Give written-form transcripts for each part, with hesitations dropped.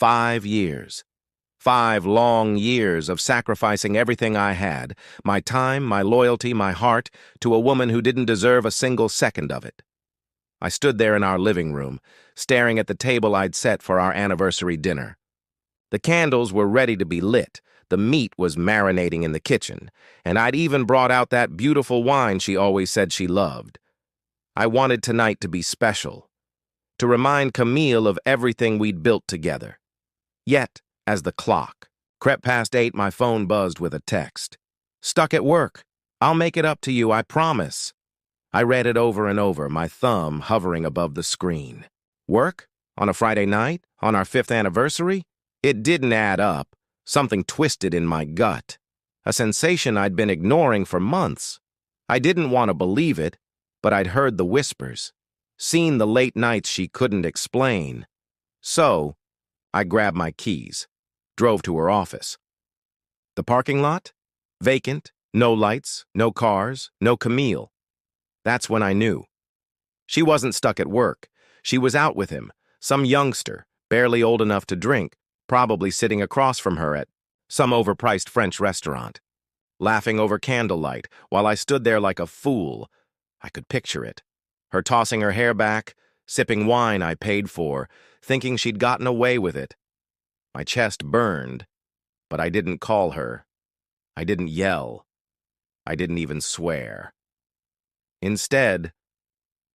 5 years. 5 long years of sacrificing everything I had, my time, my loyalty, my heart, to a woman who didn't deserve a single second of it. I stood there in our living room, staring at the table I'd set for our anniversary dinner. The candles were ready to be lit, the meat was marinating in the kitchen, and I'd even brought out that beautiful wine she always said she loved. I wanted tonight to be special, to remind Camille of everything we'd built together. Yet, as the clock crept past 8, my phone buzzed with a text. "Stuck at work. I'll make it up to you, I promise." I read it over and over, my thumb hovering above the screen. Work? On a Friday night? On our 5th anniversary? It didn't add up. Something twisted in my gut. A sensation I'd been ignoring for months. I didn't want to believe it, but I'd heard the whispers, seen the late nights she couldn't explain. So, I grabbed my keys, drove to her office. The parking lot? Vacant, no lights, no cars, no Camille. That's when I knew. She wasn't stuck at work. She was out with him, some youngster, barely old enough to drink, probably sitting across from her at some overpriced French restaurant, laughing over candlelight while I stood there like a fool. I could picture it. Her tossing her hair back, sipping wine I paid for, thinking she'd gotten away with it. My chest burned, but I didn't call her. I didn't yell. I didn't even swear. Instead,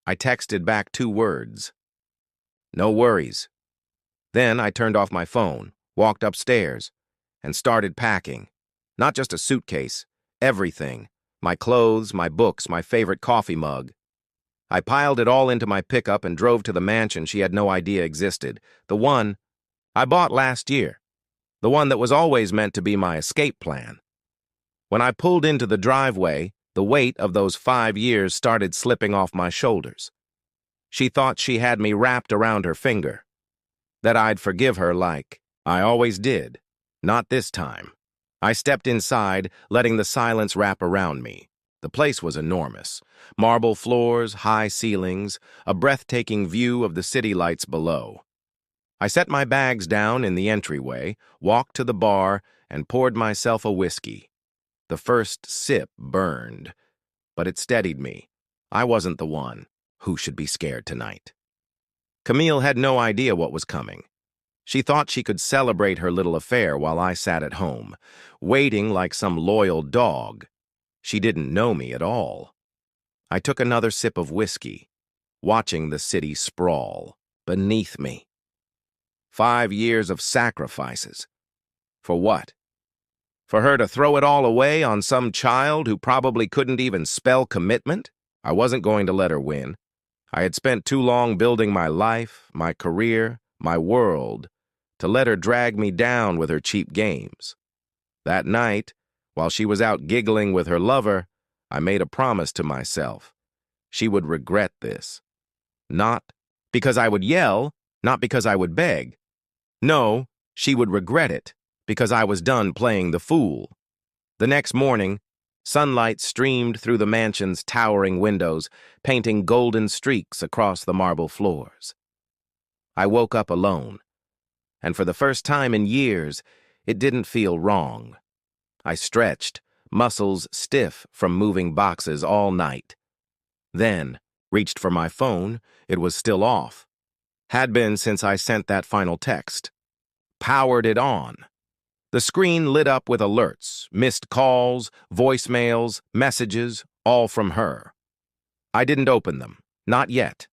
I texted back 2 words. No worries. Then I turned off my phone, walked upstairs, and started packing. Not just a suitcase, everything. My clothes, my books, my favorite coffee mug. I piled it all into my pickup and drove to the mansion she had no idea existed. The one I bought last year. The one that was always meant to be my escape plan. When I pulled into the driveway, the weight of those 5 years started slipping off my shoulders. She thought she had me wrapped around her finger. That I'd forgive her like I always did. Not this time. I stepped inside, letting the silence wrap around me. The place was enormous. Marble floors, high ceilings, a breathtaking view of the city lights below. I set my bags down in the entryway, walked to the bar, and poured myself a whiskey. The first sip burned, but it steadied me. I wasn't the one who should be scared tonight. Camille had no idea what was coming. She thought she could celebrate her little affair while I sat at home, waiting like some loyal dog. She didn't know me at all. I took another sip of whiskey, watching the city sprawl beneath me. 5 years of sacrifices. For what? For her to throw it all away on some child who probably couldn't even spell commitment? I wasn't going to let her win. I had spent too long building my life, my career, my world, to let her drag me down with her cheap games. That night, while she was out giggling with her lover, I made a promise to myself. She would regret this. Not because I would yell, not because I would beg. No, she would regret it, because I was done playing the fool. The next morning, sunlight streamed through the mansion's towering windows, painting golden streaks across the marble floors. I woke up alone, and for the first time in years, it didn't feel wrong. I stretched, muscles stiff from moving boxes all night. Then, reached for my phone. It was still off. Had been since I sent that final text. Powered it on. The screen lit up with alerts, missed calls, voicemails, messages, all from her. I didn't open them, not yet.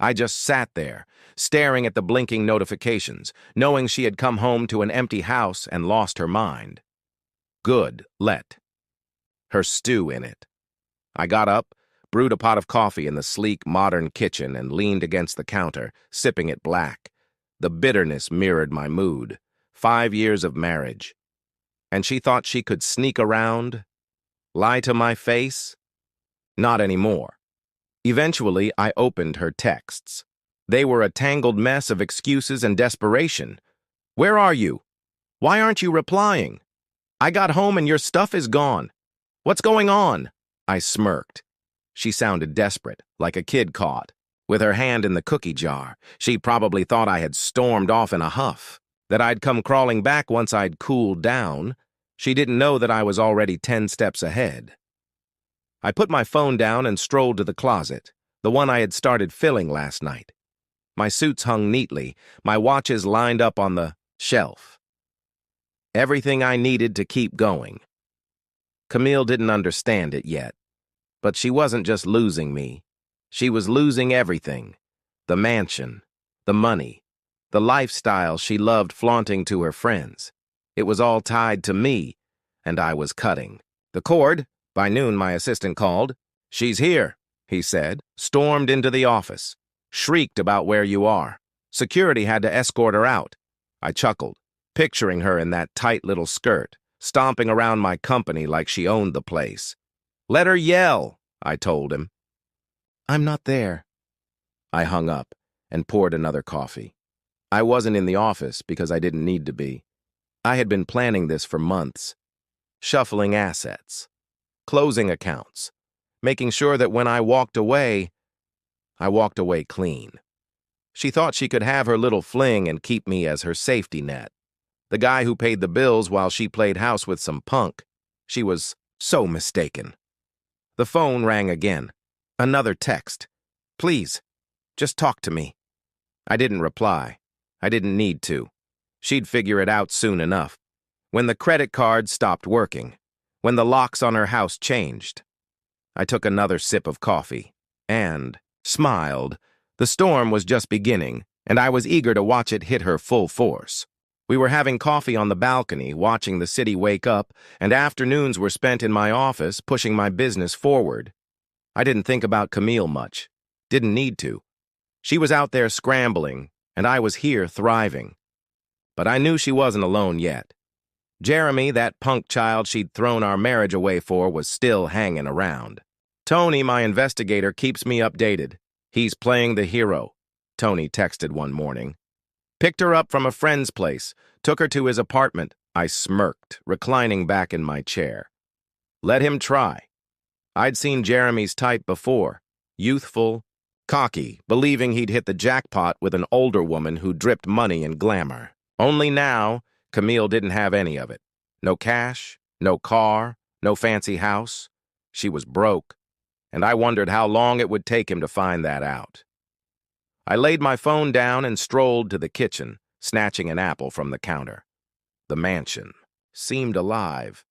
I just sat there, staring at the blinking notifications, knowing she had come home to an empty house and lost her mind. Good, let her stew in it. I got up, brewed a pot of coffee in the sleek, modern kitchen and leaned against the counter, sipping it black. The bitterness mirrored my mood. 5 years of marriage. And she thought she could sneak around, lie to my face? Not anymore. Eventually, I opened her texts. They were a tangled mess of excuses and desperation. Where are you? Why aren't you replying? I got home and your stuff is gone. What's going on? I smirked. She sounded desperate, like a kid caught. With her hand in the cookie jar, she probably thought I had stormed off in a huff. That I'd come crawling back once I'd cooled down. She didn't know that I was already 10 steps ahead. I put my phone down and strolled to the closet, the one I had started filling last night. My suits hung neatly, my watches lined up on the shelf. Everything I needed to keep going. Camille didn't understand it yet, but she wasn't just losing me. She was losing everything. The mansion, the money, the lifestyle she loved flaunting to her friends. It was all tied to me, and I was cutting the cord. By noon, my assistant called. "She's here," he said, stormed into the office, shrieked about where you are. Security had to escort her out. I chuckled, picturing her in that tight little skirt, stomping around my company like she owned the place. "Let her yell," I told him. "I'm not there." I hung up and poured another coffee. I wasn't in the office because I didn't need to be. I had been planning this for months. Shuffling assets, closing accounts, making sure that when I walked away clean. She thought she could have her little fling and keep me as her safety net. The guy who paid the bills while she played house with some punk. She was so mistaken. The phone rang again. Another text. "Please, just talk to me." I didn't reply. I didn't need to. She'd figure it out soon enough. When the credit card stopped working. When the locks on her house changed. I took another sip of coffee and smiled. The storm was just beginning, and I was eager to watch it hit her full force. We were having coffee on the balcony, watching the city wake up, and afternoons were spent in my office pushing my business forward. I didn't think about Camille much. Didn't need to. She was out there scrambling, and I was here thriving. But I knew she wasn't alone yet. Jeremy, that punk child she'd thrown our marriage away for, was still hanging around. "Tony, my investigator, keeps me updated. He's playing the hero," Tony texted one morning. "Picked her up from a friend's place, took her to his apartment." I smirked, reclining back in my chair. Let him try. I'd seen Jeremy's type before. Youthful, cocky, believing he'd hit the jackpot with an older woman who dripped money and glamour. Only now, Camille didn't have any of it. No cash, no car, no fancy house. She was broke, and I wondered how long it would take him to find that out. I laid my phone down and strolled to the kitchen, snatching an apple from the counter. The mansion seemed alive.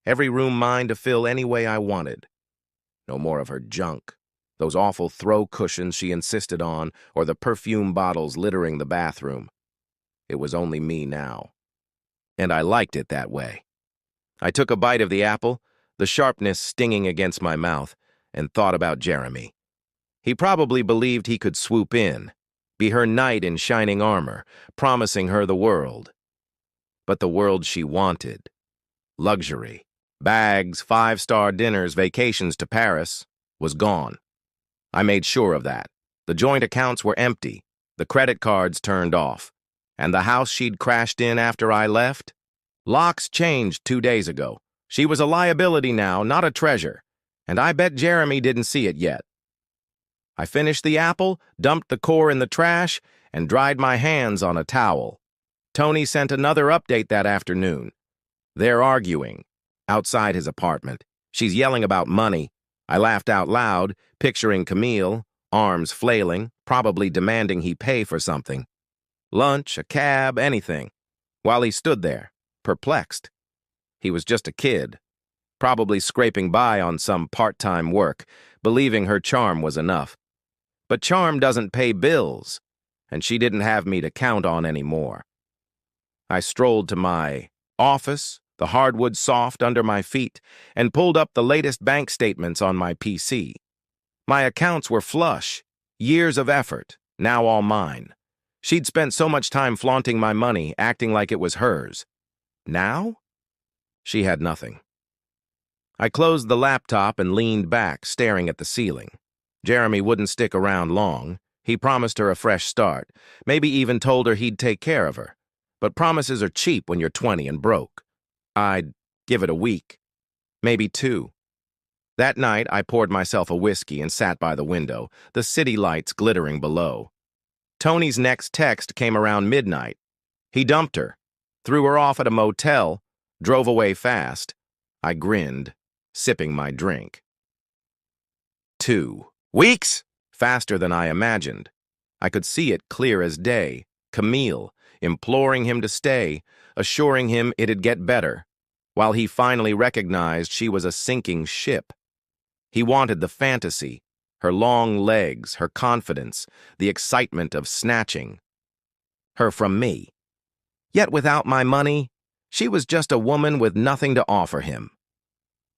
Every room mine to fill any way I wanted. No more of her junk, those awful throw cushions she insisted on, or the perfume bottles littering the bathroom. It was only me now. And I liked it that way. I took a bite of the apple, the sharpness stinging against my mouth, and thought about Jeremy. He probably believed he could swoop in, be her knight in shining armor, promising her the world. But the world she wanted, luxury, bags, 5-star dinners, vacations to Paris, was gone. I made sure of that. The joint accounts were empty, the credit cards turned off. And the house she'd crashed in after I left? Locks changed 2 days ago. She was a liability now, not a treasure. And I bet Jeremy didn't see it yet. I finished the apple, dumped the core in the trash, and dried my hands on a towel. Tony sent another update that afternoon. They're arguing. Outside his apartment. She's yelling about money. I laughed out loud, picturing Camille, arms flailing, probably demanding he pay for something. Lunch, a cab, anything. While he stood there, perplexed. He was just a kid, probably scraping by on some part-time work, believing her charm was enough. But charm doesn't pay bills, and she didn't have me to count on anymore. I strolled to my office, the hardwood soft under my feet, and pulled up the latest bank statements on my PC. My accounts were flush, years of effort, now all mine. She'd spent so much time flaunting my money, acting like it was hers. Now? She had nothing. I closed the laptop and leaned back, staring at the ceiling. Jeremy wouldn't stick around long. He promised her a fresh start, maybe even told her he'd take care of her. But promises are cheap when you're 20 and broke. I'd give it a week, maybe 2. That night, I poured myself a whiskey and sat by the window, the city lights glittering below. Tony's next text came around midnight. He dumped her, threw her off at a motel, drove away fast. I grinned, sipping my drink. 2 weeks? Faster than I imagined. I could see it clear as day. Camille, imploring him to stay, assuring him it'd get better, while he finally recognized she was a sinking ship. He wanted the fantasy, her long legs, her confidence, the excitement of snatching her from me. Yet without my money, she was just a woman with nothing to offer him.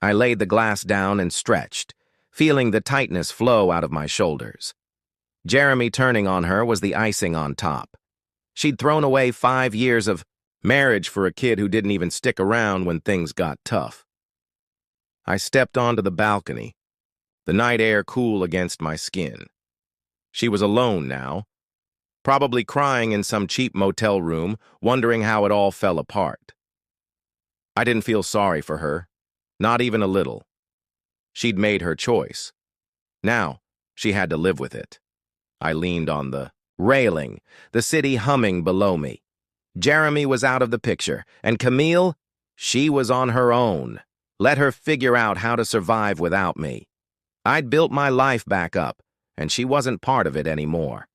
I laid the glass down and stretched, feeling the tightness flow out of my shoulders. Jeremy turning on her was the icing on top. She'd thrown away 5 years of marriage for a kid who didn't even stick around when things got tough. I stepped onto the balcony, the night air cool against my skin. She was alone now, probably crying in some cheap motel room, wondering how it all fell apart. I didn't feel sorry for her, not even a little. She'd made her choice. Now, she had to live with it. I leaned on the railing, the city humming below me. Jeremy was out of the picture, and Camille, she was on her own. Let her figure out how to survive without me. I'd built my life back up, and she wasn't part of it anymore.